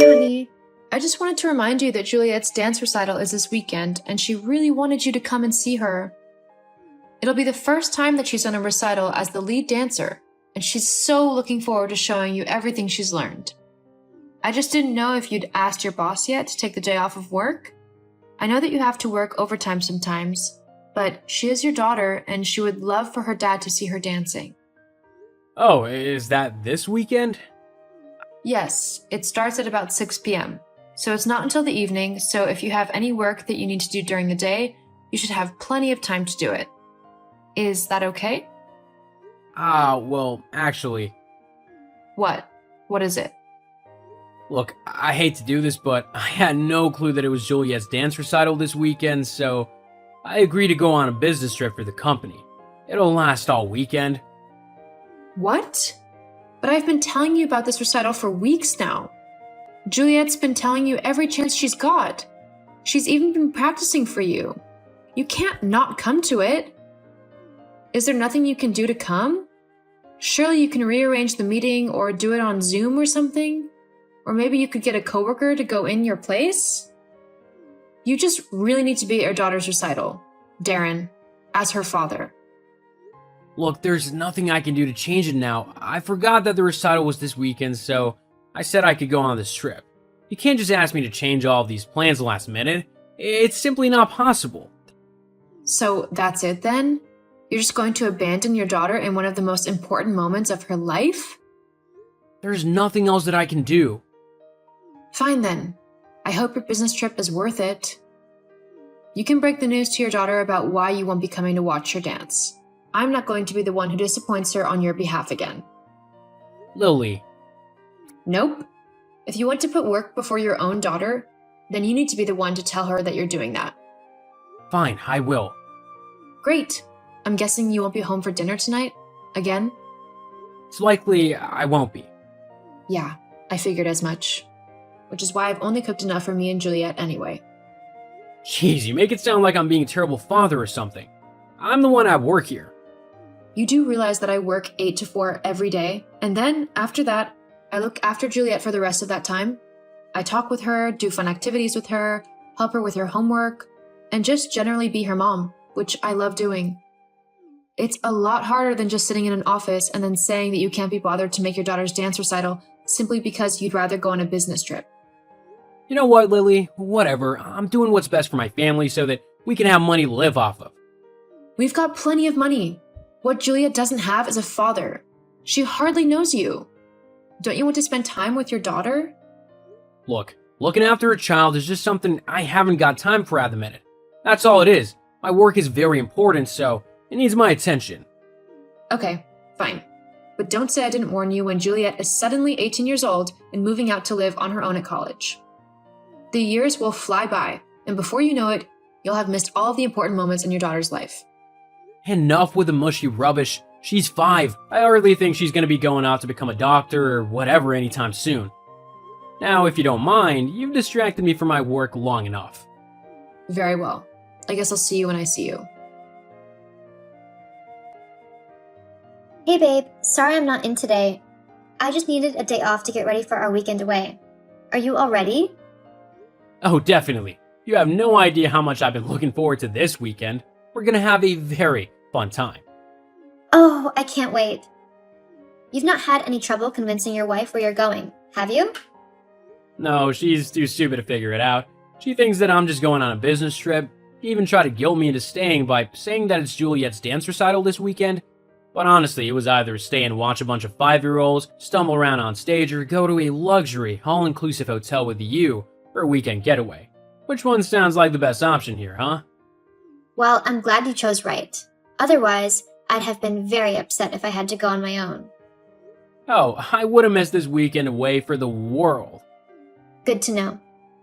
honey. I just wanted to remind you that Juliet's dance recital is this weekend, and she really wanted you to come and see her. It'll be the first time that she's done a recital as the lead dancer, and she's so looking forward to showing you everything she's learned. I just didn't know if you'd asked your boss yet to take the day off of work. I know that you have to work overtime sometimes, but she is your daughter, and she would love for her dad to see her dancing. Oh, is that this weekend? Yes, it starts at about 6 p.m., so it's not until the evening, so if you have any work that you need to do during the day, you should have plenty of time to do it. Is that okay? Well, actually, What? What is it? look, I hate to do this, but I had no clue that it was Juliet's dance recital this weekend, so I agreed to go on a business trip for the company. It'll last all weekend. What? But I've been telling you about this recital for weeks now. Juliet's been telling you every chance she's got. She's even been practicing for you. You can't not come to it. Is there nothing you can do to come? Surely you can rearrange the meeting or do it on Zoom or something? Or maybe you could get a coworker to go in your place? You just really need to be at your daughter's recital, Darren, as her father. Look, there's nothing I can do to change it now. I forgot that the recital was this weekend, so I said I could go on this trip. You can't just ask me to change all of these plans last minute. It's simply not possible. So that's it then? You're just going to abandon your daughter in one of the most important moments of her life? There's nothing else that I can do. Fine then. I hope your business trip is worth it. You can break the news to your daughter about why you won't be coming to watch her dance. I'm not going to be the one who disappoints her on your behalf again. Lily, Nope. If you want to put work before your own daughter, then you need to be the one to tell her that you're doing that. fine, I will. Great. I'm guessing you won't be home for dinner tonight? Again? It's likely I won't be. Yeah, I figured as much. Which is why I've only cooked enough for me and Juliet anyway. Jeez, you make it sound like I'm being a terrible father or something. I'm the one at work here. You do realize that I work 8 to 4 every day, and then, after that, I look after Juliet for the rest of that time. I talk with her, do fun activities with her, help her with her homework, and just generally be her mom, which I love doing. It's a lot harder than just sitting in an office and then saying that you can't be bothered to make your daughter's dance recital simply because you'd rather go on a business trip. You know what, Lily? Whatever. I'm doing what's best for my family so that we can have money to live off of. We've got plenty of money. What Juliet doesn't have is a father. She hardly knows you. Don't you want to spend time with your daughter? Look, looking after a child is just something I haven't got time for at the minute. That's all it is. My work is very important, so it needs my attention. Okay, fine. But don't say I didn't warn you when Juliet is suddenly 18 years old and moving out to live on her own at college. The years will fly by, and before you know it, you'll have missed all of the important moments in your daughter's life. Enough with the mushy rubbish. She's 5. I hardly think she's going to be going out to become a doctor or whatever anytime soon. Now, if you don't mind, you've distracted me from my work long enough. Very well. I guess I'll see you when I see you. Hey babe, sorry I'm not in today. I just needed a day off to get ready for our weekend away. Are you all ready? Oh, definitely. You have no idea how much I've been looking forward to this weekend. We're going to have a very fun time. Oh, I can't wait. You've not had any trouble convincing your wife where you're going, have you? No, she's too stupid to figure it out. She thinks that I'm just going on a business trip. She even tried to guilt me into staying by saying that it's Juliet's dance recital this weekend. But honestly, it was either stay and watch a bunch of 5-year-olds, stumble around on stage, or go to a luxury, all-inclusive hotel with you for a weekend getaway. Which one sounds like the best option here, huh? Well, I'm glad you chose right. Otherwise, I'd have been very upset if I had to go on my own. Oh, I would have missed this weekend away for the world. Good to know.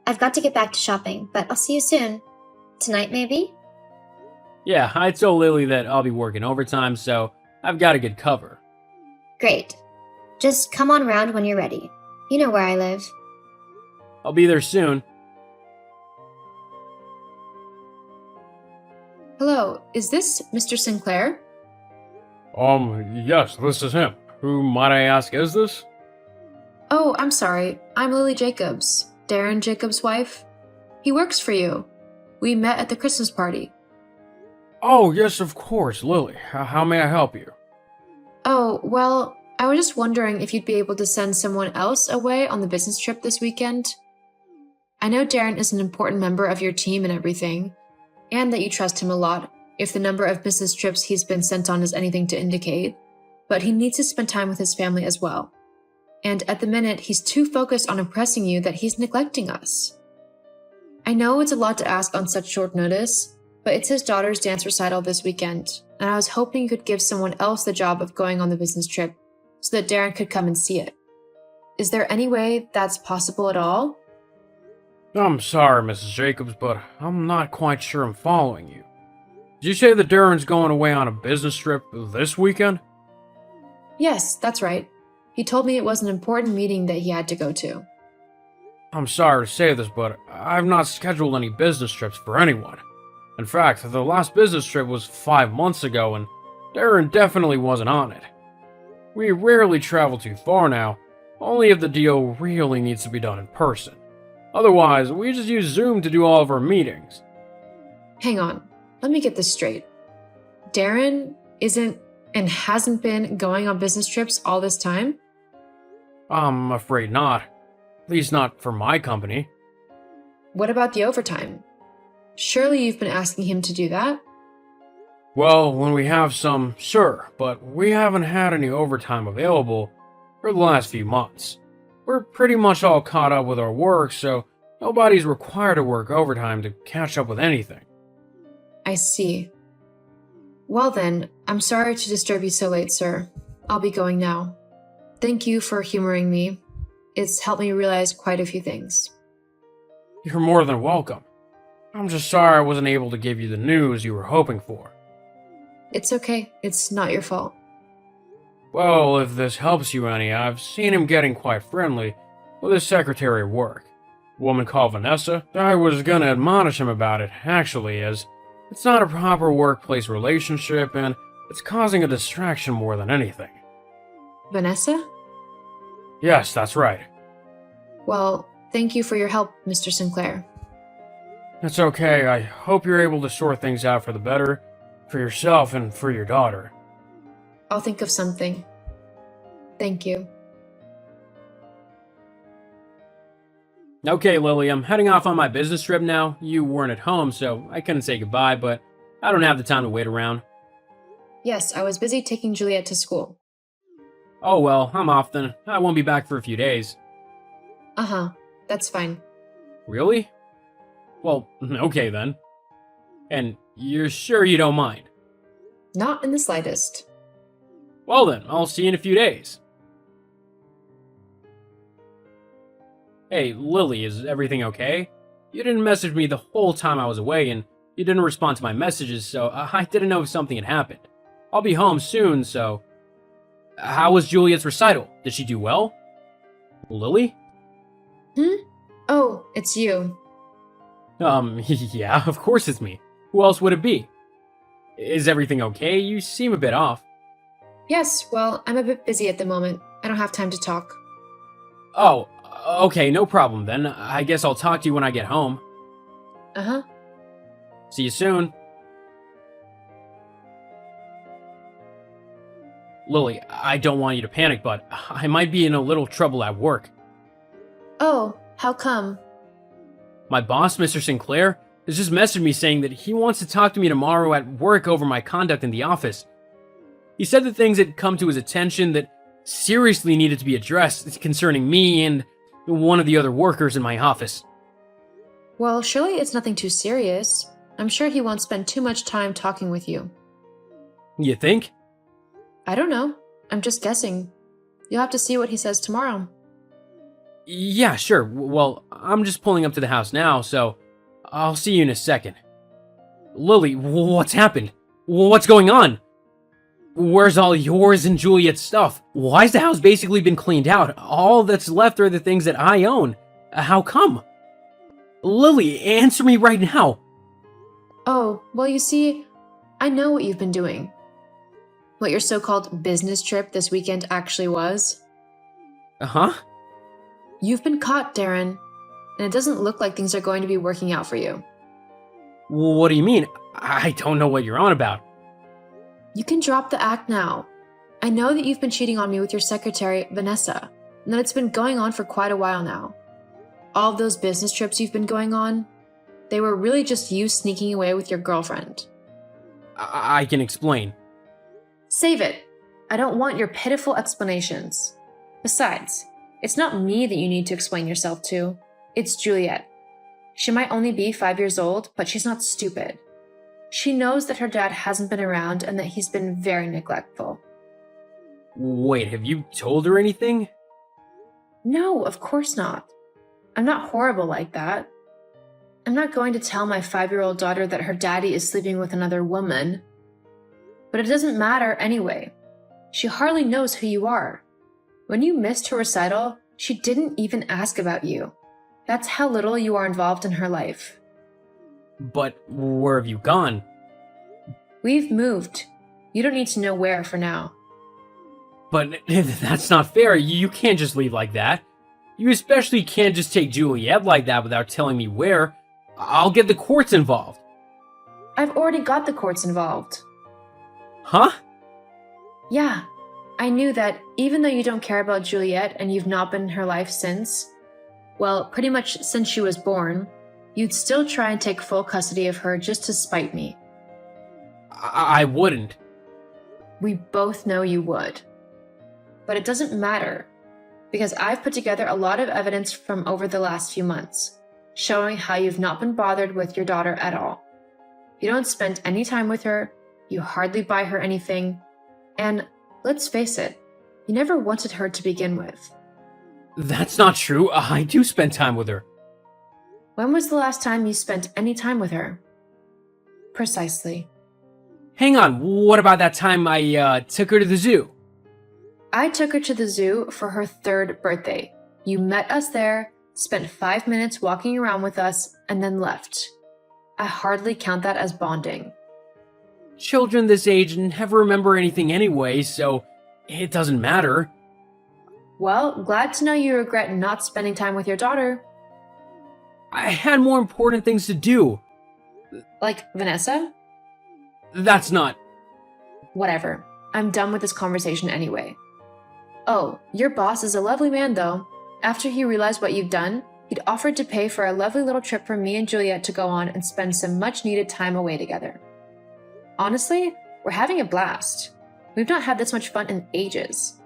I've got to get back to shopping, but I'll see you soon. Tonight, maybe? Yeah, I told Lily that I'll be working overtime, so I've got a good cover. Great. Just come on around when you're ready. You know where I live. I'll be there soon. Hello, is this Mr. Sinclair? Yes, this is him. Who, might I ask, is this? Oh, I'm sorry. I'm Lily Jacobs, Darren Jacobs' wife. He works for you. We met at the Christmas party. Oh, yes, of course, Lily. How may I help you? Oh, well, I was just wondering if you'd be able to send someone else away on the business trip this weekend. I know Darren is an important member of your team and everything, and that you trust him a lot if the number of business trips he's been sent on is anything to indicate, but he needs to spend time with his family as well. And at the minute, he's too focused on impressing you that he's neglecting us. I know it's a lot to ask on such short notice, but it's his daughter's dance recital this weekend, and I was hoping you could give someone else the job of going on the business trip so that Darren could come and see it. Is there any way that's possible at all? I'm sorry, Mrs. Jacobs, but I'm not quite sure I'm following you. Did you say that Darren's going away on a business trip this weekend? Yes, that's right. He told me it was an important meeting that he had to go to. I'm sorry to say this, but I've not scheduled any business trips for anyone. In fact, the last business trip was 5 months ago, and Darren definitely wasn't on it. We rarely travel too far now, only if the deal really needs to be done in person. Otherwise, we just use Zoom to do all of our meetings. Hang on, let me get this straight. Darren isn't and hasn't been going on business trips all this time? I'm afraid not. At least not for my company. What about the overtime? Surely you've been asking him to do that? Well, when we have some, sure, but we haven't had any overtime available for the last few months. We're pretty much all caught up with our work, so nobody's required to work overtime to catch up with anything. I see. Well then, I'm sorry to disturb you so late, sir. I'll be going now. Thank you for humoring me. It's helped me realize quite a few things. You're more than welcome. I'm just sorry I wasn't able to give you the news you were hoping for. It's okay. It's not your fault. Well, if this helps you any, I've seen him getting quite friendly with his secretary at work. A woman called Vanessa. I was gonna admonish him about it, actually, as it's not a proper workplace relationship and it's causing a distraction more than anything. Vanessa? Yes, that's right. Well, thank you for your help, Mr. Sinclair. It's okay. I hope you're able to sort things out for the better, for yourself and for your daughter. I'll think of something. Thank you. Okay, Lily, I'm heading off on my business trip now. You weren't at home, so I couldn't say goodbye, but I don't have the time to wait around. Yes, I was busy taking Juliet to school. Oh well, I'm off then. I won't be back for a few days. Uh-huh, that's fine. Really? Well, okay then. And you're sure you don't mind? Not in the slightest. Well then, I'll see you in a few days. Hey, Lily, is everything okay? You didn't message me the whole time I was away, and you didn't respond to my messages, so I didn't know if something had happened. I'll be home soon, so... How was Juliet's recital? Did she do well? Lily? Oh, it's you. Yeah, of course it's me. Who else would it be? Is everything okay? You seem a bit off. Yes, well, I'm a bit busy at the moment. I don't have time to talk. Oh, okay, no problem then. I guess I'll talk to you when I get home. Uh-huh. See you soon. Lily, I don't want you to panic, but I might be in a little trouble at work. Oh, how come? My boss, Mr. Sinclair, has just messaged me saying that he wants to talk to me tomorrow at work over my conduct in the office. He said that things had come to his attention that seriously needed to be addressed concerning me and one of the other workers in my office. Well, surely it's nothing too serious. I'm sure he won't spend too much time talking with you. You think? I don't know. I'm just guessing. You'll have to see what he says tomorrow. Yeah, sure. Well, I'm just pulling up to the house now, so I'll see you in a second. Lily, what's happened? What's going on? Where's all yours and Juliet's stuff? Why's the house basically been cleaned out? All that's left are the things that I own. How come? Lily, answer me right now. Oh, well, you see, I know what you've been doing. What your so-called business trip this weekend actually was. Uh-huh? You've been caught, Darren, and it doesn't look like things are going to be working out for you. What do you mean? I don't know what you're on about. You can drop the act now. I know that you've been cheating on me with your secretary, Vanessa, and that it's been going on for quite a while now. All of those business trips you've been going on, they were really just you sneaking away with your girlfriend. I can explain. Save it. I don't want your pitiful explanations. Besides, it's not me that you need to explain yourself to. It's Juliet. She might only be 5 years old, but she's not stupid. She knows that her dad hasn't been around and that he's been very neglectful. Wait, have you told her anything? No, of course not. I'm not horrible like that. I'm not going to tell my 5-year-old daughter that her daddy is sleeping with another woman. But it doesn't matter anyway. She hardly knows who you are. When you missed her recital, she didn't even ask about you. That's how little you are involved in her life. But where have you gone? We've moved. You don't need to know where for now. But that's not fair. You can't just leave like that. You especially can't just take Juliet like that without telling me where. I'll get the courts involved. I've already got the courts involved. Huh? Yeah, I knew that even though you don't care about Juliet and you've not been in her life since, well, pretty much since she was born, you'd still try and take full custody of her just to spite me. I wouldn't. We both know you would. But it doesn't matter, because I've put together a lot of evidence from over the last few months, showing how you've not been bothered with your daughter at all. You don't spend any time with her, you hardly buy her anything, and let's face it, you never wanted her to begin with. That's not true. I do spend time with her. When was the last time you spent any time with her? Precisely. Hang on, what about that time I took her to the zoo? I took her to the zoo for her 3rd birthday. You met us there, spent 5 minutes walking around with us, and then left. I hardly count that as bonding. Children this age never remember anything anyway, so it doesn't matter. Well, glad to know you regret not spending time with your daughter. I had more important things to do. Like Vanessa? That's not... Whatever. I'm done with this conversation anyway. Oh, your boss is a lovely man though. After he realized what you've done, he'd offered to pay for a lovely little trip for me and Juliet to go on and spend some much needed time away together. Honestly, we're having a blast. We've not had this much fun in ages.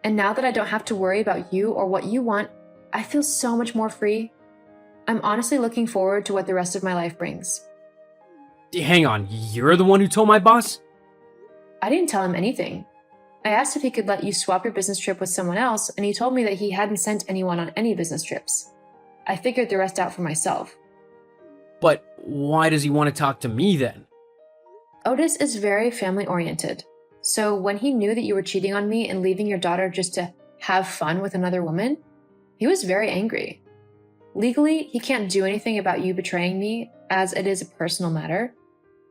And now that I don't have to worry about you or what you want, I feel so much more free. I'm honestly looking forward to what the rest of my life brings. Hang on, you're the one who told my boss? I didn't tell him anything. I asked if he could let you swap your business trip with someone else, and he told me that he hadn't sent anyone on any business trips. I figured the rest out for myself. But why does he want to talk to me then? Otis is very family-oriented. So when he knew that you were cheating on me and leaving your daughter just to have fun with another woman, he was very angry. Legally, he can't do anything about you betraying me, as it is a personal matter.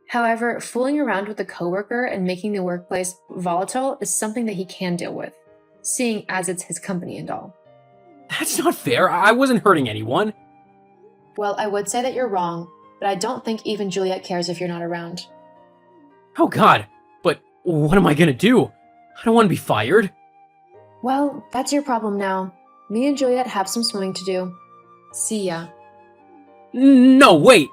However, fooling around with a coworker and making the workplace volatile is something that he can deal with, seeing as it's his company and all. That's not fair. I wasn't hurting anyone. Well, I would say that you're wrong, but I don't think even Juliet cares if you're not around. Oh god, but what am I gonna do? I don't want to be fired. Well, that's your problem now. Me and Juliet have some swimming to do. See ya. No, wait!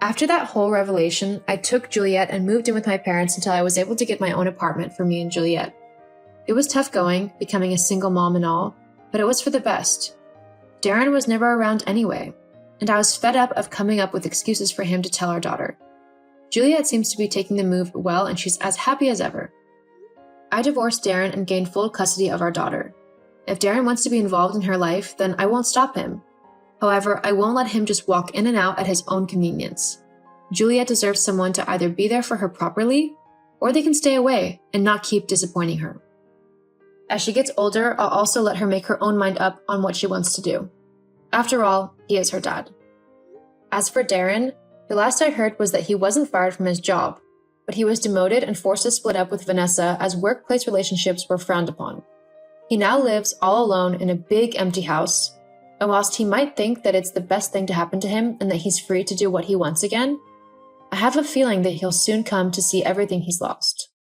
After that whole revelation, I took Juliet and moved in with my parents until I was able to get my own apartment for me and Juliet. It was tough going, becoming a single mom and all, but it was for the best. Darren was never around anyway, and I was fed up of coming up with excuses for him to tell our daughter. Juliet seems to be taking the move well, and she's as happy as ever. I divorced Darren and gained full custody of our daughter. If Darren wants to be involved in her life, then I won't stop him. However, I won't let him just walk in and out at his own convenience. Juliet deserves someone to either be there for her properly, or they can stay away and not keep disappointing her. As she gets older, I'll also let her make her own mind up on what she wants to do. After all, he is her dad. As for Darren, the last I heard was that he wasn't fired from his job, but he was demoted and forced to split up with Vanessa as workplace relationships were frowned upon. He now lives all alone in a big empty house, and whilst he might think that it's the best thing to happen to him and that he's free to do what he wants again, I have a feeling that he'll soon come to see everything he's lost.